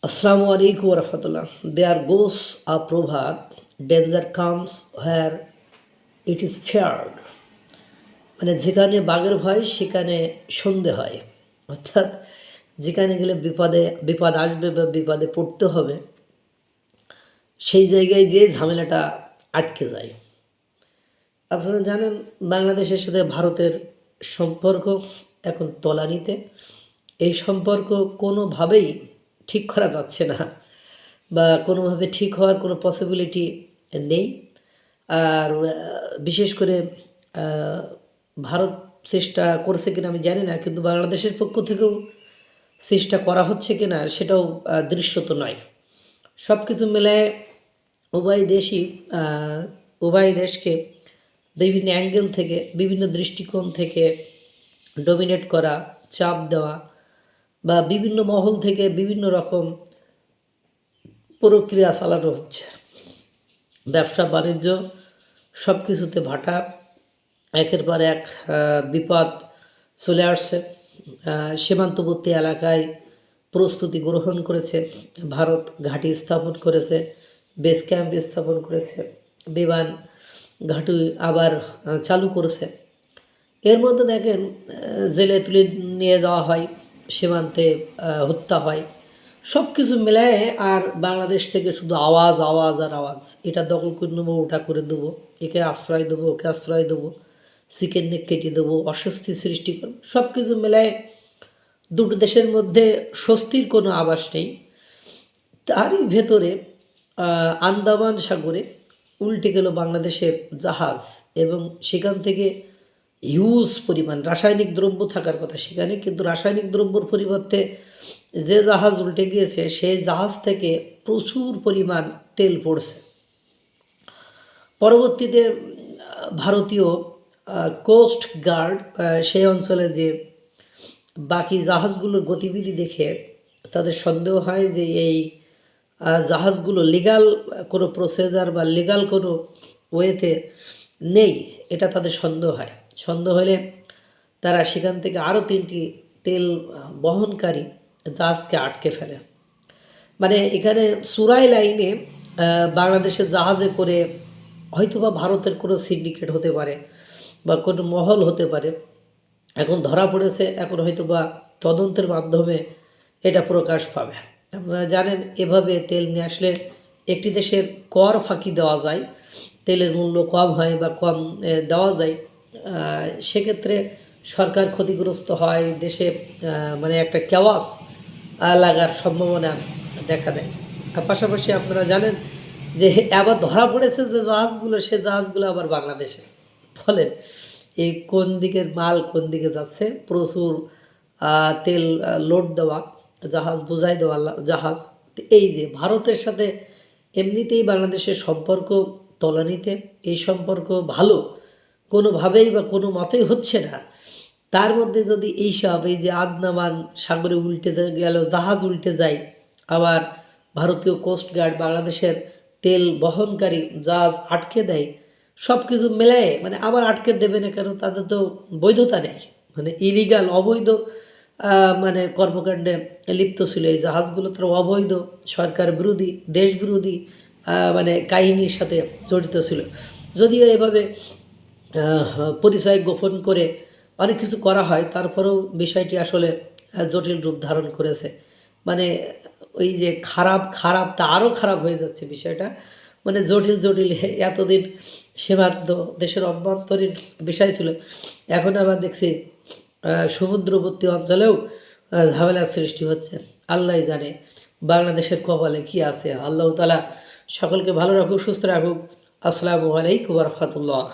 Assalamu alaikum wa rahmatullah. There goes a proverb, danger comes where it is feared. মানে যেখানে বাঘের ভয় সেখানে সন্ধে হয়, অর্থাৎ যেখানে গেলে বিপদ আসবে বা বিপদে পড়তে হবে সেই জায়গায় যে ঝামেলাটা আটকে যায়। আপনারা জানেন বাংলাদেশের সাথে ভারতের সম্পর্ক এখন তলানিতে। এই সম্পর্ক কোনোভাবেই ঠিক করা যাচ্ছে না বা কোনোভাবে ঠিক হওয়ার কোনো পসিবিলিটি নেই। আর বিশেষ করে ভারত চেষ্টা করছে কিনা আমি জানি না, কিন্তু বাংলাদেশের পক্ষ থেকেও চেষ্টা করা হচ্ছে কিনা সেটাও দৃশ্যত নয়। সব কিছু মিলায় উভয় দেশকে বিভিন্ন অ্যাঙ্গেল থেকে বিভিন্ন দৃষ্টিকোণ থেকে ডমিনেট করা, চাপ দেওয়া বা বিভিন্ন মহল থেকে বিভিন্ন রকম প্রক্রিয়া চালানো হচ্ছে। ব্যবসা বাণিজ্য সব কিছুতে ভাটা, একের পর এক বিপদ চলে আসছে। সীমান্তবর্তী এলাকায় প্রস্তুতি গ্রহণ করেছে, ভারত ঘাঁটি স্থাপন করেছে, বেস ক্যাম্প স্থাপন করেছে, বিমান ঘাঁটি আবার চালু করেছে। এর মধ্যে দেখেন জেলে তুলে নিয়ে যাওয়া হয়, সীমান্তে হত্যা হয়, সব কিছু মিলায়ে আর বাংলাদেশ থেকে শুধু আওয়াজ আওয়াজ আর আওয়াজ। এটা দখল করে নেবো, ওটা করে দেবো, একে আশ্রয় দেবো, ওকে আশ্রয় দেবো, চিকেন নেক কেটে দেবো, অস্বস্তি সৃষ্টি করবো। সব কিছু মেলায় দুটো দেশের মধ্যে স্বস্তির কোনো আভাস নেই। তারই ভেতরে আন্দামান সাগরে উল্টে গেল বাংলাদেশের জাহাজ, এবং সেখান থেকে হিউজ পরিমাণ রাসায়নিক দ্রব্য থাকার কথা সেখানে, কিন্তু রাসায়নিক দ্রব্যর পরিবর্তে যে জাহাজ উল্টে গিয়েছে সেই জাহাজ থেকে প্রচুর পরিমাণ তেল পড়ছে। পরবর্তীতে ভারতীয় কোস্ট গার্ড সেই অঞ্চলে যে বাকি জাহাজগুলোর গতিবিধি দেখে তাদের সন্দেহ হয় যে এই জাহাজগুলো লিগাল কোনো প্রসেসার বা লিগাল কোনো ওয়েতে নেই, এটা তাদের সন্দেহ হয়। সন্দেহ হলে তারা সেখান থেকে আরও 3টি তেল বহনকারী জাহাজকে আটকে ফেলে। মানে এখানে সুরাই লাইনে বাংলাদেশের জাহাজে করে হয়তোবা ভারতের কোনো সিন্ডিকেট হতে পারে বা কোনো মহল হতে পারে, এখন ধরা পড়েছে। এখন হয়তোবা তদন্তের মাধ্যমে এটা প্রকাশ পাবে। আপনারা জানেন এভাবে তেল নিয়ে আসলে একটি দেশের কর ফাঁকি দেওয়া যায়, তেলের মূল্য কম হয় বা কম দেওয়া যায়, সেক্ষেত্রে সরকার ক্ষতিগ্রস্ত হয়, দেশে মানে একটা কেওয়াস লাগার সম্ভাবনা দেখা দেয়। আর পাশাপাশি আপনারা জানেন যে আবার ধরা পড়েছে যে জাহাজগুলো, সে জাহাজগুলো আবার বাংলাদেশে। বলেন এই কোন দিকের মাল কোন দিকে যাচ্ছে? প্রচুর তেল লোড দেওয়া জাহাজ, বোঝাই দেওয়া জাহাজ। এই যে ভারতের সাথে এমনিতেই বাংলাদেশের সম্পর্ক তলানিতে, এই সম্পর্ক ভালো কোনোভাবেই বা কোনো মতেই হচ্ছে না। তার মধ্যে যদি এই যে আন্দামান সাগরে উল্টে গেল জাহাজ, উল্টে যায়, আবার ভারতীয় কোস্টগার্ড বাংলাদেশের তেল বহনকারী জাহাজ আটকে দেয়, সব কিছু মেলায় মানে আবার আটকে দেবে না কেন? তাদের তো বৈধতা নেই, মানে ইলিগাল অবৈধ মানে কর্মকাণ্ডে লিপ্ত ছিল এই জাহাজগুলো। তারা অবৈধ, সরকার বিরোধী, দেশ বিরোধী মানে কাহিনীর সাথে জড়িত ছিল। যদিও এভাবে পরিচয় গোপন করে অনেক কিছু করা হয়, তারপরেও বিষয়টি আসলে জটিল রূপ ধারণ করেছে। মানে ওই যে খারাপ তা আরও খারাপ হয়ে যাচ্ছে বিষয়টা, মানে জটিল এতদিন সীমান্ত দেশের অভ্যন্তরীণ বিষয় ছিল, এখন আবার দেখছি সমুদ্রবর্তী অঞ্চলেও ঝামেলার সৃষ্টি হচ্ছে। আল্লাহ জানে বাংলাদেশের কপালে কী আছে। আল্লাহ তাআলা সকলকে ভালো রাখুক, সুস্থ রাখুক। আসসালামু আলাইকুম ওয়া রাহমাতুল্লাহ।